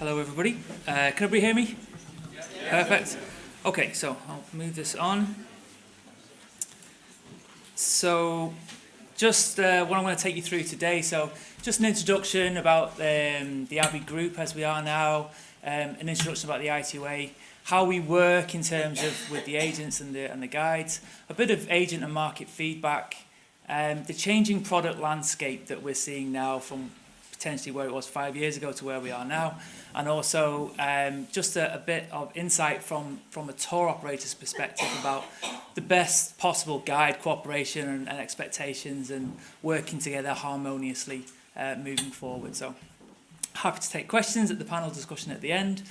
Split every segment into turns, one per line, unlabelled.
Hello everybody. Can everybody hear me? Perfect. Okay, so I'll move this on. So just what I'm going to take you through today. So just an introduction about the Abbey Group as we are now, an introduction about the ITOA, how we work in terms of with the agents and the guides, a bit of agent and market feedback, the changing product landscape that we're seeing now from potentially where it was 5 years ago to where we are now, and also just a bit of insight from a tour operator's perspective about the best possible guide cooperation and expectations and working together harmoniously moving forward. So happy to take questions at the panel discussion at the end.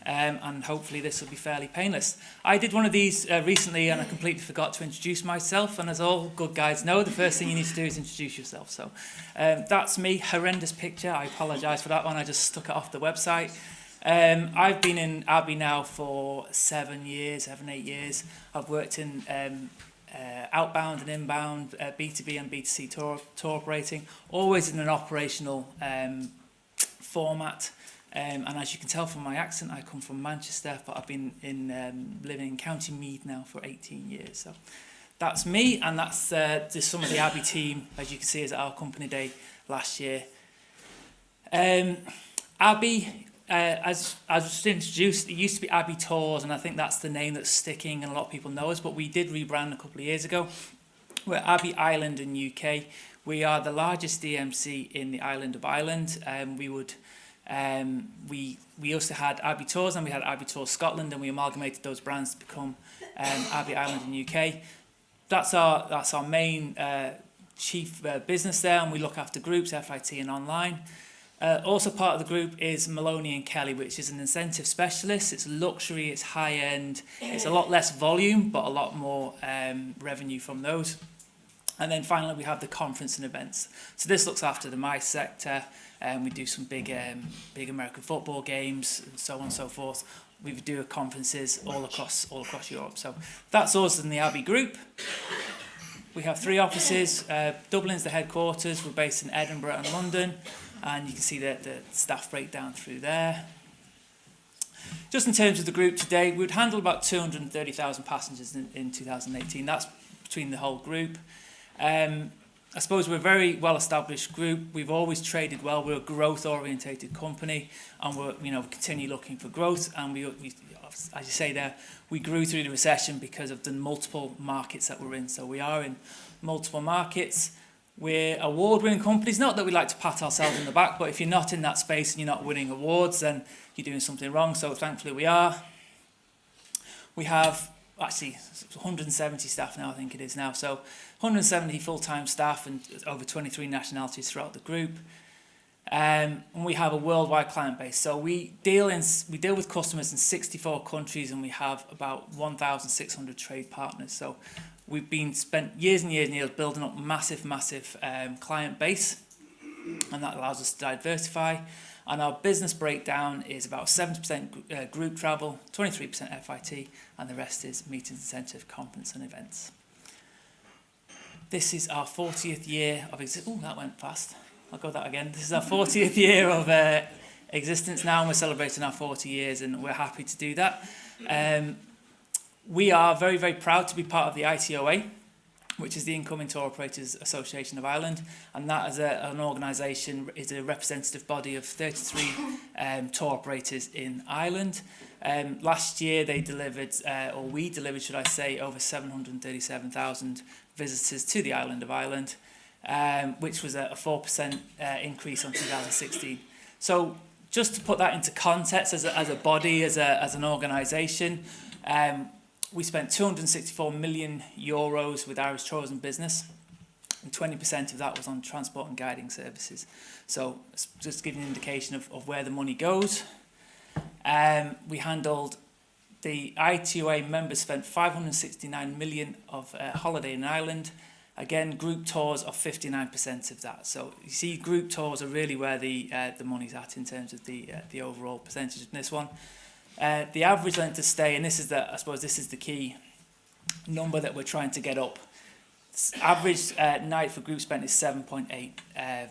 And hopefully this will be fairly painless. I did one of these recently and I completely forgot to introduce myself, and as all good guides know, the first thing you need to do is introduce yourself. So that's me, horrendous picture, I apologise for that one, I just stuck it off the website. I've been in Abbey now for 7, 8 years. I've worked in outbound and inbound, B2B and B2C tour operating, always in an operational format. And as you can tell from my accent, I come from Manchester, but I've been living in County Meath now for 18 years. So that's me, and that's just some of the Abbey team, as you can see, is at our company day last year. Abbey, as just introduced, it used to be Abbey Tours, and I think that's the name that's sticking, and a lot of people know us, but we did rebrand a couple of years ago. We're Abbey Ireland in UK. We are the largest DMC in the island of Ireland. We also had Abbey Tours and we had Abbey Tours Scotland, and we amalgamated those brands to become Abbey Ireland in UK. That's our main chief business there, and we look after groups, FIT and online. Also part of the group is Maloney and Kelly, which is an incentive specialist. It's luxury, it's high end, it's a lot less volume, but a lot more revenue from those. And then finally we have the conference and events. So this looks after the MICE sector, and we do some big American football games and so on and so forth. We do conferences all across Europe. So that's us in the Abbey Group. We have 3 offices. Dublin's the headquarters. We're based in Edinburgh and London, and you can see the staff breakdown through there. Just in terms of the group today, we would handle about 230,000 passengers in 2018. That's between the whole group. I suppose we're a very well-established group. We've always traded well. We're a growth-orientated company, and we continue looking for growth. And we, as you say there, we grew through the recession because of the multiple markets that we're in. So we are in multiple markets. We're award-winning companies. Not that we like to pat ourselves on the back, but if you're not in that space and you're not winning awards, then you're doing something wrong. So thankfully we are. We have actually 170 staff now, I think it is now. So 170 full-time staff and over 23 nationalities throughout the group. And we have a worldwide client base. So we deal with customers in 64 countries, and we have about 1,600 trade partners. So we've spent years and years and years building up massive client base, and that allows us to diversify. And our business breakdown is about 70% group travel, 23% FIT, and the rest is meetings, incentive, conference and events. This is our 40th year of existence. Oh, that went fast. I'll go that again. This is our 40th year of existence now, and we're celebrating our 40 years, and we're happy to do that. We are very, very proud to be part of the ITOA, which is the Incoming Tour Operators Association of Ireland, and that as an organisation is a representative body of 33 tour operators in Ireland. Last year we delivered, should I say, over 737,000 visitors to the island of Ireland, which was a 4% increase on 2016. So just to put that into context as a body, as an organisation, we spent 264 million euros with Irish tourism business, and 20% of that was on transport and guiding services. So just to give you an indication of where the money goes. We handled, the ITOA members spent 569 million of holiday in Ireland. Again, group tours are 59% of that. So you see, group tours are really where the money's at in terms of the overall percentage in this one. The average length of stay, and I suppose this is the key number that we're trying to get up. Average night for group spent is 7.8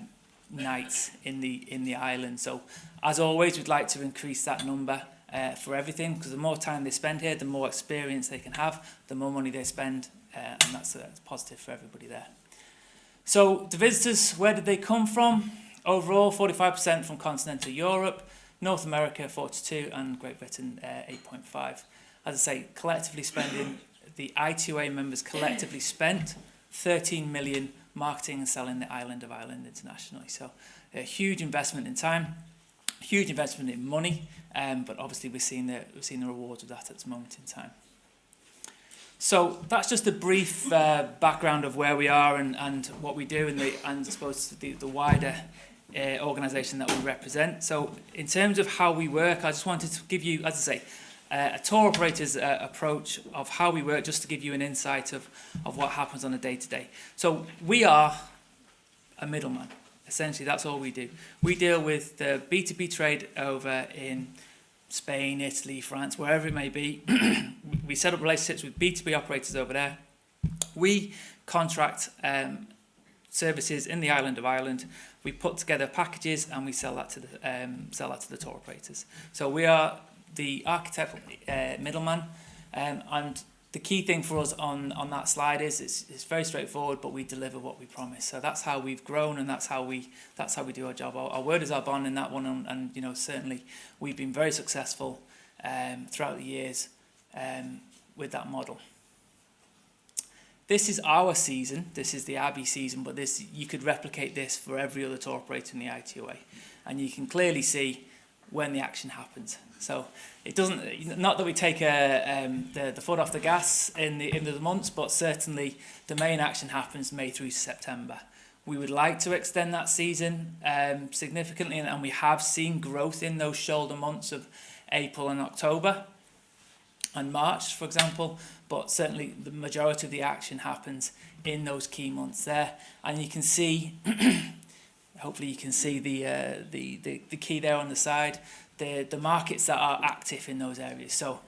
nights in the island. So as always, we'd like to increase that number for everything, because the more time they spend here, the more experience they can have, the more money they spend, and that's positive for everybody there. So the visitors, where did they come from? Overall, 45% from continental Europe, North America 42%, and Great Britain 8.5%. As I say, collectively spending, the I2A members collectively spent 13 million marketing and selling the island of Ireland internationally. So a huge investment in time, huge investment in money, but obviously we're seeing the rewards of that at this moment in time. So that's just a brief background of where we are and what we do, and I suppose the wider organisation that we represent. So in terms of how we work, I just wanted to give you, as I say, a tour operator's approach of how we work, just to give you an insight of what happens on a day-to-day. So we are a middleman. Essentially, that's all we do. We deal with the B2B trade over in Spain, Italy, France, wherever it may be. We set up relationships with B2B operators over there. We contract services in the island of Ireland. We put together packages and we sell that to the tour operators. So we are the architect middleman, and the key thing for us on that slide is it's very straightforward, but we deliver what we promise. So that's how we've grown, and that's how we do our job. Our word is our bond in that one, and you know, certainly we've been very successful throughout the years with that model. This is our season. This is the Abbey season, but you could replicate this for every other tour operator in the ITOA, and you can clearly see when the action happens. So it doesn't, not that we take the foot off the gas in the months, but certainly the main action happens May through September. We would like to extend that season significantly, and we have seen growth in those shoulder months of April and October and March, for example, but certainly the majority of the action happens in those key months there. And you can see, hopefully you can see the key there on the side, the markets that are active in those areas. So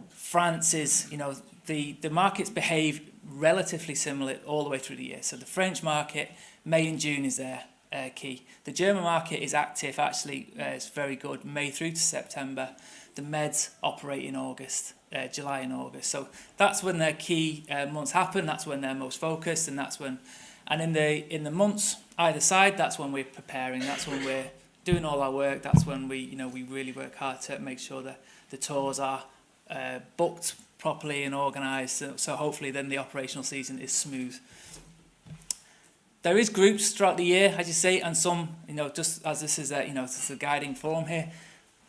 France is, you know, the markets behave relatively similar all the way through the year. So the French market, May and June is their key. The German market is active, actually it's very good, May through to September. The Meds operate in August, July and August. So that's when their key months happen, that's when they're most focused, and that's when, and in the months either side, that's when we're preparing, that's when we're doing all our work, that's when we really work hard to make sure that the tours are booked properly and organised, so hopefully then the operational season is smooth. There is groups throughout the year, as you say, and some, just as this is this is a guiding form here,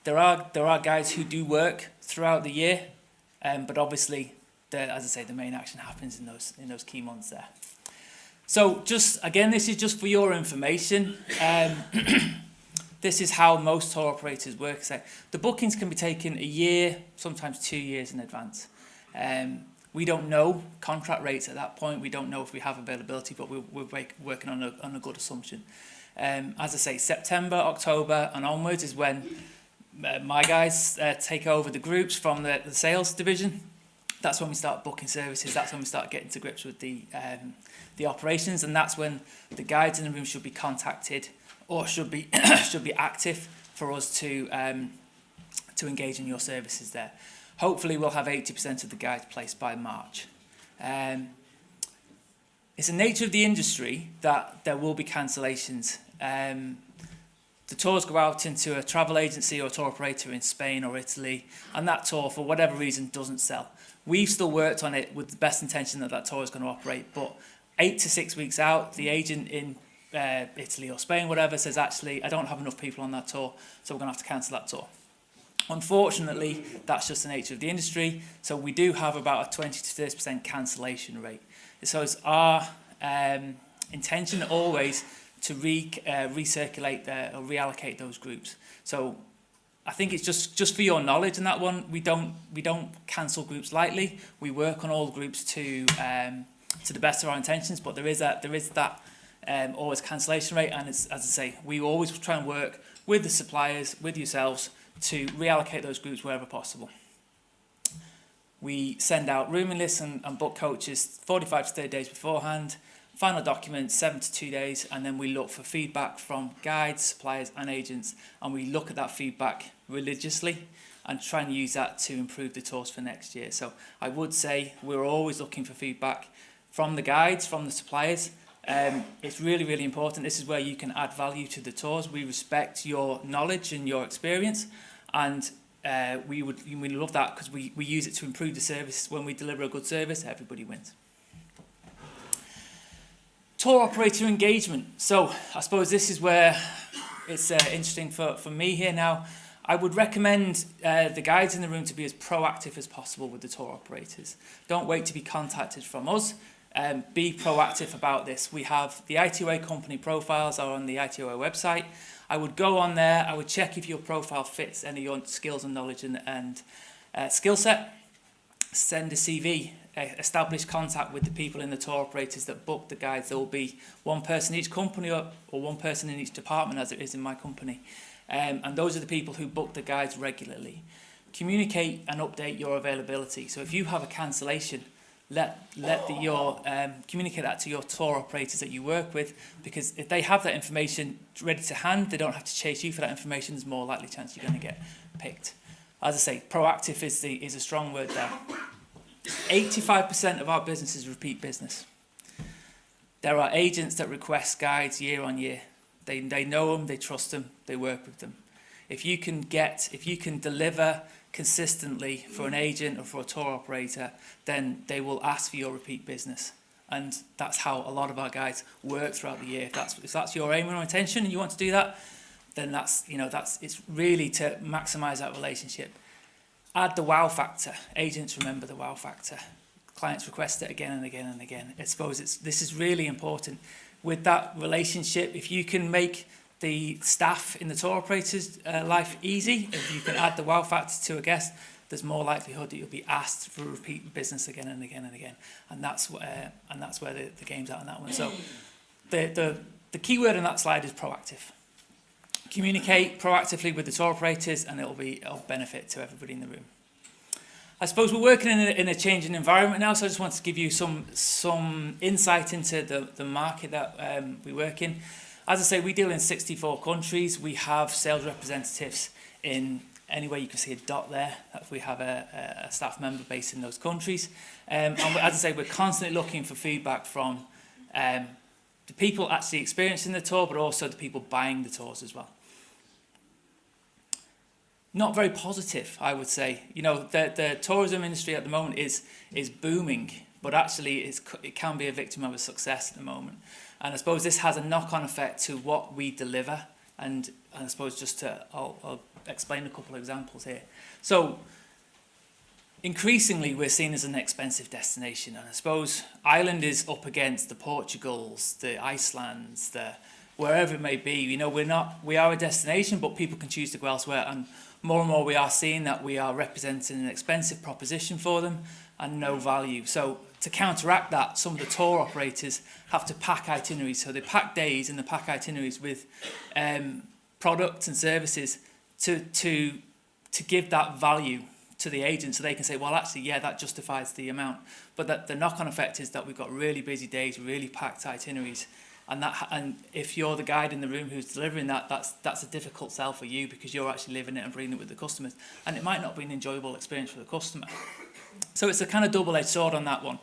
there are guys who do work throughout the year, but obviously, as I say, the main action happens in those key months there. So just again, this is just for your information. This is how most tour operators work. So the bookings can be taken a year, sometimes 2 years in advance. We don't know contract rates at that point. We don't know if we have availability, but we're working on a good assumption. As I say, September, October and onwards is when my guys take over the groups from the sales division. That's when we start booking services. That's when we start getting to grips with the operations, and that's when the guides in the room should be contacted or should be active for us to engage in your services there. Hopefully we'll have 80% of the guides placed by March. It's the nature of the industry that there will be cancellations. The tours go out into a travel agency or a tour operator in Spain or Italy, and that tour, for whatever reason, doesn't sell. We've still worked on it with the best intention that tour is going to operate, but 8 to 6 weeks out, the agent in Italy or Spain, whatever, says, actually, I don't have enough people on that tour, so we're going to have to cancel that tour. Unfortunately, that's just the nature of the industry, so we do have about a 20 to 30% cancellation rate. So it's our intention always to recirculate or reallocate those groups. So I think it's just for your knowledge in that one, we don't cancel groups lightly. We work on all groups to the best of our intentions, but there is that always cancellation rate, and it's, as I say, we always try and work with the suppliers, with yourselves, to reallocate those groups wherever possible. We send out rooming lists and book coaches 45 to 30 days beforehand. final document, 7 to 2 days, and then we look for feedback from guides, suppliers and agents, and we look at that feedback religiously and try and use that to improve the tours for next year. So I would say we're always looking for feedback from the guides, from the suppliers. It's really, really important. This is where you can add value to the tours. We respect your knowledge and your experience, and we love that because we use it to improve the service. When we deliver a good service, everybody wins. Tour operator engagement. So I suppose this is where it's interesting for me here now. I would recommend the guides in the room to be as proactive as possible with the tour operators. Don't wait to be contacted from us. Be proactive about this. We have the ITOA company profiles are on the ITOA website. I would go on there. I would check if your profile fits any of your skills and knowledge and skill set. Send a CV. Establish contact with the people in the tour operators that book the guides. There will be one person in each company or one person in each department, as it is in my company. And those are the people who book the guides regularly. Communicate and update your availability. So if you have a cancellation, communicate that to your tour operators that you work with, because if they have that information ready to hand, they don't have to chase you for that information. There's more likely chance you're going to get picked. As I say, proactive is a strong word there. 85% of our business is repeat business. There are agents that request guides year on year. They know them, they trust them, they work with them. If you can deliver consistently for an agent or for a tour operator, then they will ask for your repeat business. And that's how a lot of our guides work throughout the year. If that's your aim or intention and you want to do that, then it's really to maximize that relationship. Add the wow factor. Agents remember the wow factor. Clients request it again and again and again. I suppose this is really important. With that relationship, if you can make the staff in the tour operator's life easy, if you can add the wow factor to a guest, there's more likelihood that you'll be asked for repeat business again and again and again. And that's where the game's at on that one. So the key word on that slide is proactive. Communicate proactively with the tour operators, and it'll be of benefit to everybody in the room. I suppose we're working in a changing environment now, so I just want to give you some insight into the market that we work in. As I say, we deal in 64 countries. We have sales representatives in anywhere you can see a dot there. We have a staff member based in those countries. And as I say, we're constantly looking for feedback from the people actually experiencing the tour, but also the people buying the tours as well. Not very positive, I would say. You know, the tourism industry at the moment is booming, but actually it can be a victim of a success at the moment. And I suppose this has a knock-on effect to what we deliver. And I suppose I'll explain a couple of examples here. So increasingly we're seen as an expensive destination, and I suppose Ireland is up against the Portugals, the Icelands, wherever it may be. You know, we are a destination, but people can choose to go elsewhere, and more we are seeing that we are representing an expensive proposition for them and no value. So to counteract that, some of the tour operators have to pack itineraries. So they pack days and they pack itineraries with products and services to give that value to the agent, so they can say, well, actually, yeah, that justifies the amount. But the knock-on effect is that we've got really busy days, really packed itineraries, and if you're the guide in the room who's delivering that's a difficult sell for you, because you're actually living it and breathing it with the customers, and it might not be an enjoyable experience for the customer. So it's a kind of double-edged sword on that one.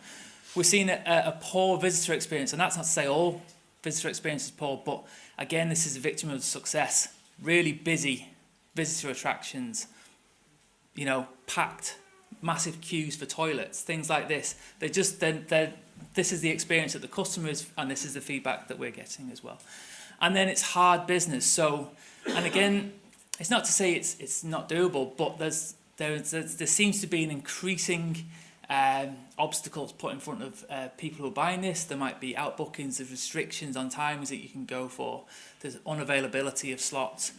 We're seeing a poor visitor experience, and that's not to say all visitor experience is poor, but again, this is a victim of success. Really busy visitor attractions, you know, packed, massive queues for toilets, things like this. This is the experience that the customers, and this is the feedback that we're getting as well. And then it's hard business. So, and again, it's not to say it's not doable, but there seems to be an increasing obstacles put in front of people who are buying this. There might be outbookings, there's restrictions on times that you can go for. There's unavailability of slots.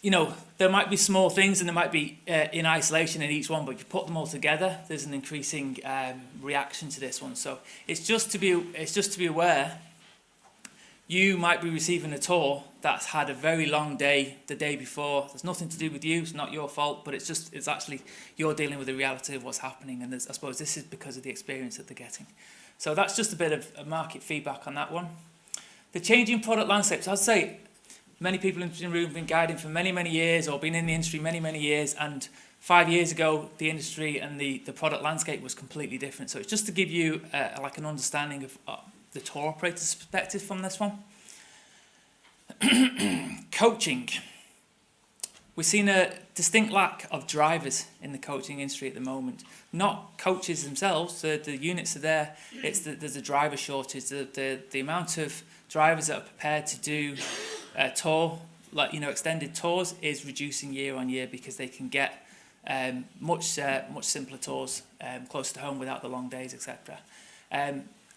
You know, there might be small things and there might be in isolation in each one, but if you put them all together, there's an increasing reaction to this one. So it's just to be aware. You might be receiving a tour that's had a very long day the day before. There's nothing to do with you, it's not your fault, but it's actually you're dealing with the reality of what's happening, and I suppose this is because of the experience that they're getting. So that's just a bit of market feedback on that one. The changing product landscapes, I'd say many people in the room have been guiding for many, many years, or been in the industry many, many years, and 5 years ago the industry and the product landscape was completely different. So it's just to give you like an understanding of the tour operator's perspective from this one. Coaching. We've seen a distinct lack of drivers in the coaching industry at the moment. Not coaches themselves, the units are there, there's a driver shortage. The amount of drivers that are prepared to do tour, like extended tours, is reducing year on year because they can get much simpler tours closer to home without the long days, etc.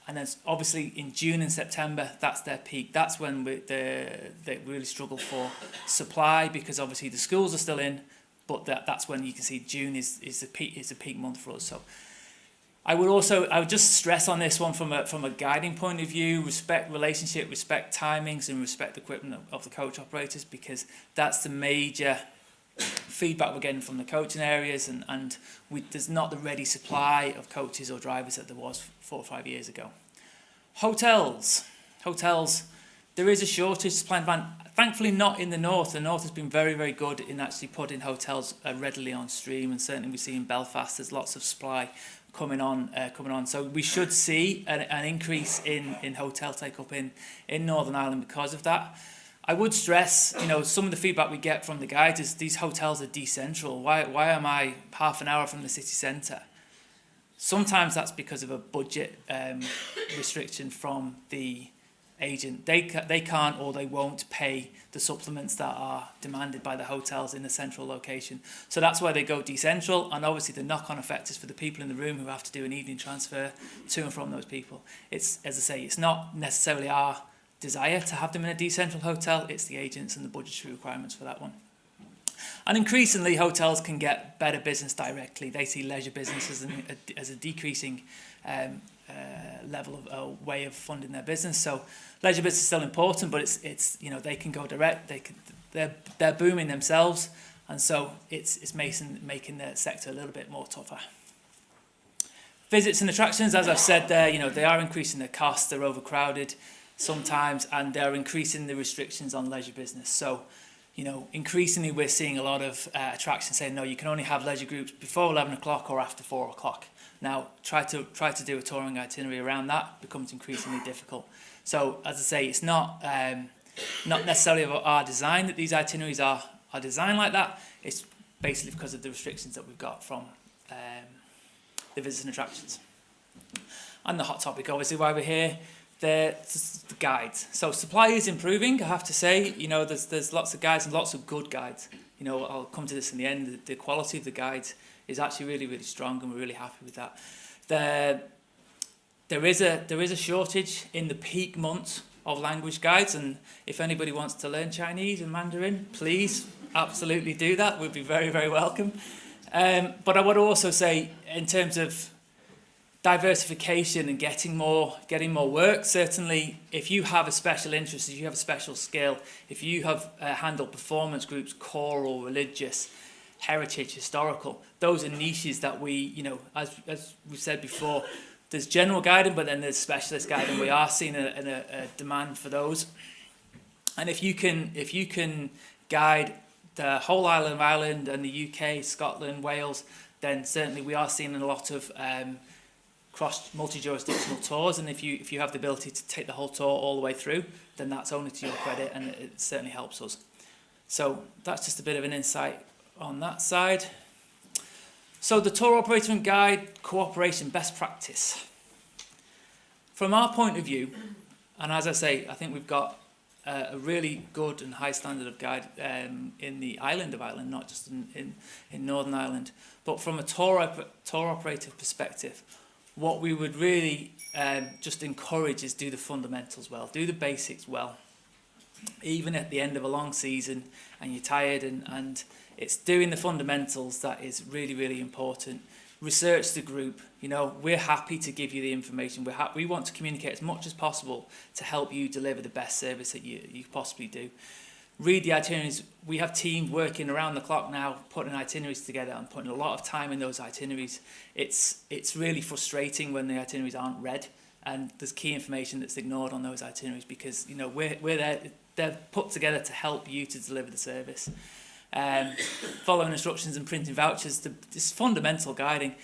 And then obviously in June and September, that's their peak. That's when they really struggle for supply, because obviously the schools are still in, but that's when you can see June is a peak month for us. So I would just stress on this one from a guiding point of view: respect relationship, respect timings, and respect the equipment of the coach operators, because that's the major feedback we're getting from the coaching areas, and there's not the ready supply of coaches or drivers that there was 4 or 5 years ago. Hotels, there is a shortage, supply and demand. Thankfully not in the north. The north has been very, very good in actually putting hotels readily on stream, and certainly we see in Belfast there's lots of supply coming on. So we should see an increase in hotel take up in Northern Ireland because of that. I would stress, some of the feedback we get from the guides is these hotels are decentral. Why am I half an hour from the city centre? Sometimes that's because of a budget restriction from the agent. They can't or they won't pay the supplements that are demanded by the hotels in the central location. So that's why they go decentral, and obviously the knock-on effect is for the people in the room who have to do an evening transfer to and from those people. It's, as I say, it's not necessarily our desire to have them in a decentral hotel, it's the agents and the budgetary requirements for that one. And increasingly hotels can get better business directly. They see leisure business as a decreasing level of way of funding their business. So leisure business is still important, but it's they can go direct. They're booming themselves, and so it's making the sector a little bit more tougher. Visits and attractions, as I've said there, they are increasing their costs. They're overcrowded sometimes, and they're increasing the restrictions on leisure business. So, increasingly we're seeing a lot of attractions saying, no, you can only have leisure groups before 11 o'clock or after 4 o'clock. Now, try to do a touring itinerary around that becomes increasingly difficult. So, as I say, it's not necessarily of our design that these itineraries are designed like that. It's basically because of the restrictions that we've got from the visits and attractions. And the hot topic, obviously, why we're here, the guides. So supply is improving, I have to say. There's lots of guides and lots of good guides. I'll come to this in the end. The quality of the guides is actually really, really strong, and we're really happy with that. There is a shortage in the peak months of language guides, and if anybody wants to learn Chinese and Mandarin, please absolutely do that. We'd be very, very welcome. But I would also say, in terms of diversification and getting more work, certainly if you have a special interest, if you have a special skill, if you have handled performance groups, choral, religious, heritage, historical, those are niches that we, as we've said before, there's general guiding, but then there's specialist guiding. We are seeing a demand for those. And if you can guide the whole island of Ireland and the UK, Scotland, Wales, then certainly we are seeing a lot of cross multi-jurisdictional tours, and if you have the ability to take the whole tour all the way through, then that's only to your credit, and it certainly helps us. So that's just a bit of an insight on that side. So the tour operator and guide cooperation best practice. From our point of view, and as I say, I think we've got a really good and high standard of guide in the island of Ireland, not just in Northern Ireland, but from a tour operator perspective, what we would really just encourage is do the fundamentals well, do the basics well. Even at the end of a long season and you're tired, and it's doing the fundamentals that is really, really important. research the group. You know, we're happy to give you the information. We want to communicate as much as possible to help you deliver the best service that you possibly do. Read the itineraries. We have teams working around the clock now, putting itineraries together and putting a lot of time in those itineraries. It's really frustrating when the itineraries aren't read and there's key information that's ignored on those itineraries, because, you know, we're there. They're put together to help you to deliver the service. Following instructions and printing vouchers, this fundamental guiding.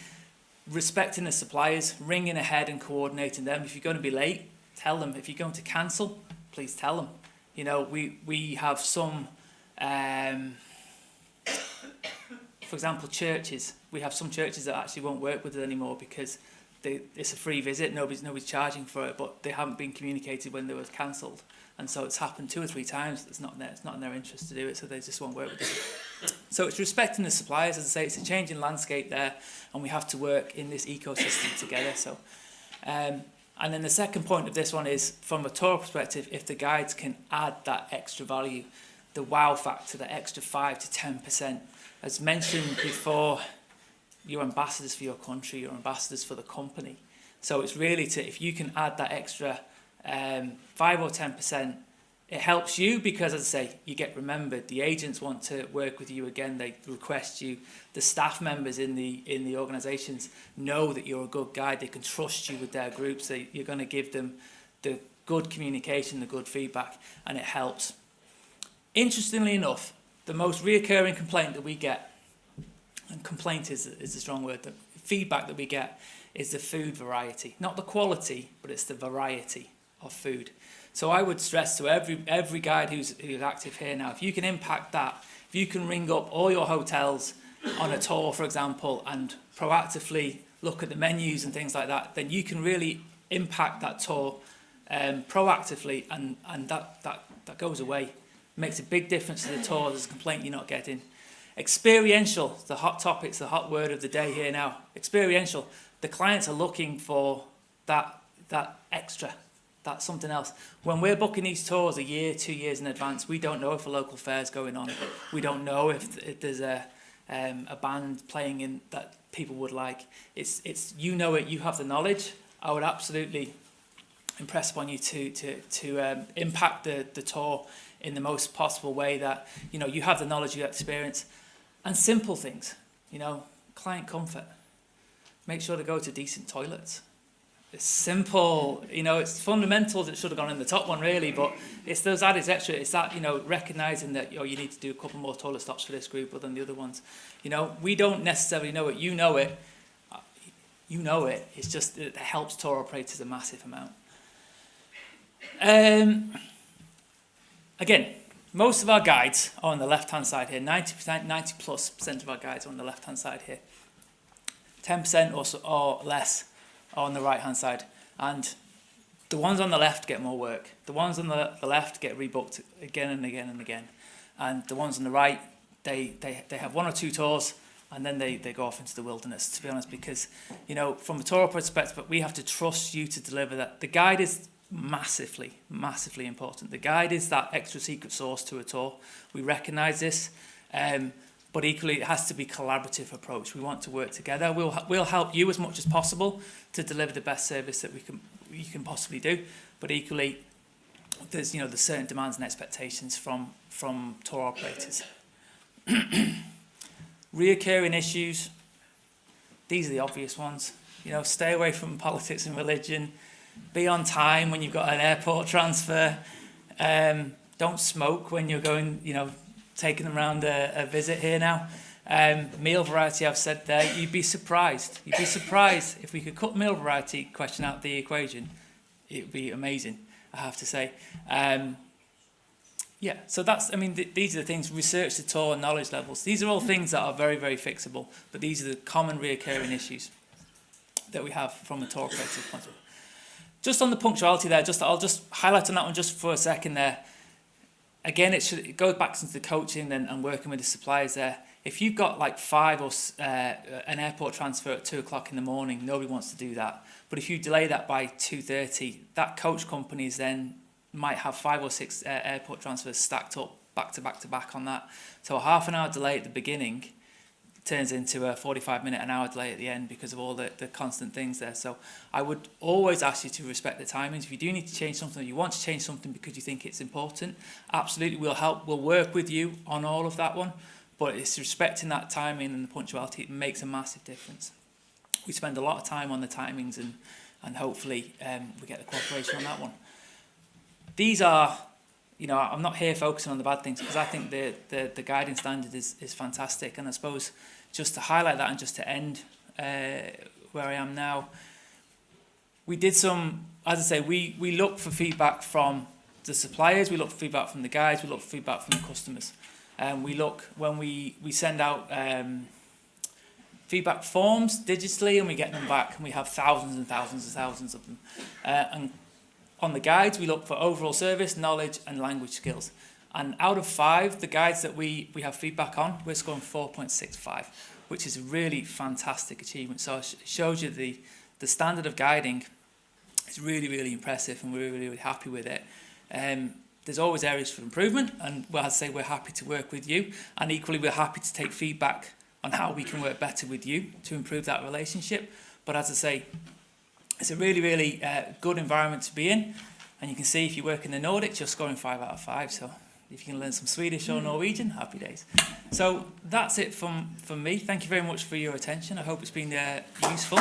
Respecting the suppliers, ringing ahead and coordinating them. If you're going to be late, tell them. If you're going to cancel, please tell them. You know, we have some, for example, churches. We have some churches that actually won't work with it anymore because it's a free visit. Nobody's charging for it, but they haven't been communicated when they were cancelled, and so it's happened 2 or 3 times. It's not in their interest to do it, so they just won't work with it. So it's respecting the suppliers. As I say, it's a changing landscape there, and we have to work in this ecosystem together. So. And then the second point of this one is, from a tour perspective, if the guides can add that extra value, the wow factor, the extra 5 to 10%. As mentioned before, you're ambassadors for your country, you're ambassadors for the company. So it's really if you can add that extra 5 or 10%, it helps you because, as I say, you get remembered. The agents want to work with you again. They request you. The staff members in the organisations know that you're a good guide. They can trust you with their groups. You're going to give them the good communication, the good feedback, and it helps. Interestingly enough, the most reoccurring complaint that we get, and complaint is a strong word, the feedback that we get is the food variety. Not the quality, but it's the variety of food. So I would stress to every guide who's active here now, if you can impact that, if you can ring up all your hotels on a tour, for example, and proactively look at the menus and things like that, then you can really impact that tour proactively, and that goes away. It makes a big difference to the tour. There's a complaint you're not getting. Experiential, the hot topics, the hot word of the day here now. Experiential. The clients are looking for that extra. That's something else. When we're booking these tours a year, 2 years in advance, we don't know if a local fair is going on. We don't know if there's a band playing in that people would like. It's you know it. You have the knowledge. I would absolutely impress upon you to impact the tour in the most possible way that, you know, you have the knowledge, you have experience, and simple things. You know, client comfort. Make sure to go to decent toilets. It's simple, you know, it's fundamentals. It should have gone in the top one really, but it's those added extra. It's that, you know, recognising that, you need to do a couple more toilet stops for this group other than the other ones. You know, we don't necessarily know it. You know it. You know it. It's just it helps tour operators a massive amount. Again, most of our guides are on the left-hand side here. 90%, 90+% of our guides are on the left-hand side here. 10% or less are on the right-hand side. And the ones on the left get more work. The ones on the left get rebooked again and again and again. And the ones on the right, they have 1 or 2 tours, and then they go off into the wilderness, to be honest, because, you know, from a tour operator perspective, we have to trust you to deliver that. The guide is massively, massively important. The guide is that extra secret sauce to a tour. We recognise this, but equally it has to be a collaborative approach. We want to work together. We'll help you as much as possible to deliver the best service that we can possibly do, but equally there's certain demands and expectations from tour operators. Reoccurring issues, these are the obvious ones. You know, stay away from politics and religion. Be on time when you've got an airport transfer. Don't smoke when you're going, taking them around a visit here now. Meal variety, I've said there. You'd be surprised. If we could cut meal variety question out of the equation. It would be amazing, I have to say. So these are the things. Research the tour, knowledge levels. These are all things that are very, very fixable, but these are the common reoccurring issues that we have from a tour operator's point of view. Just on the punctuality there, I'll just highlight on that one just for a second there. Again, it goes back into the coaching and working with the suppliers there. If you've got like 5 or an airport transfer at 2 o'clock in the morning, nobody wants to do that. But if you delay that by 2:30, that coach companies then might have 5 or 6 airport transfers stacked up back to back to back on that. So a half an hour delay at the beginning turns into a 45-minute, an hour delay at the end because of all the constant things there. So I would always ask you to respect the timings. If you do need to change something, or you want to change something because you think it's important, absolutely, we'll work with you on all of that one. But it's respecting that timing and the punctuality. It makes a massive difference. We spend a lot of time on the timings, and hopefully we get the cooperation on that one. These are, I'm not here focusing on the bad things, because I think the guiding standard is fantastic. And I suppose just to highlight that, and just to end where I am now, we did some, as I say, we look for feedback from the suppliers, we look for feedback from the guides, we look for feedback from the customers. We look when we send out feedback forms digitally, and we get them back, and we have thousands and thousands and thousands of them. And on the guides, we look for overall service, knowledge, and language skills. And out of 5, the guides that we have feedback on, we're scoring 4.65, which is a really fantastic achievement. So it shows you the standard of guiding is really, really impressive, and we're really, really happy with it. There's always areas for improvement, and as I say, we're happy to work with you, and equally we're happy to take feedback on how we can work better with you to improve that relationship. But as I say, it's a really, really good environment to be in, and you can see if you work in the Nordics, you're scoring 5 out of 5. So if you can learn some Swedish or Norwegian, happy days. So that's it from me. Thank you very much for your attention. I hope it's been useful.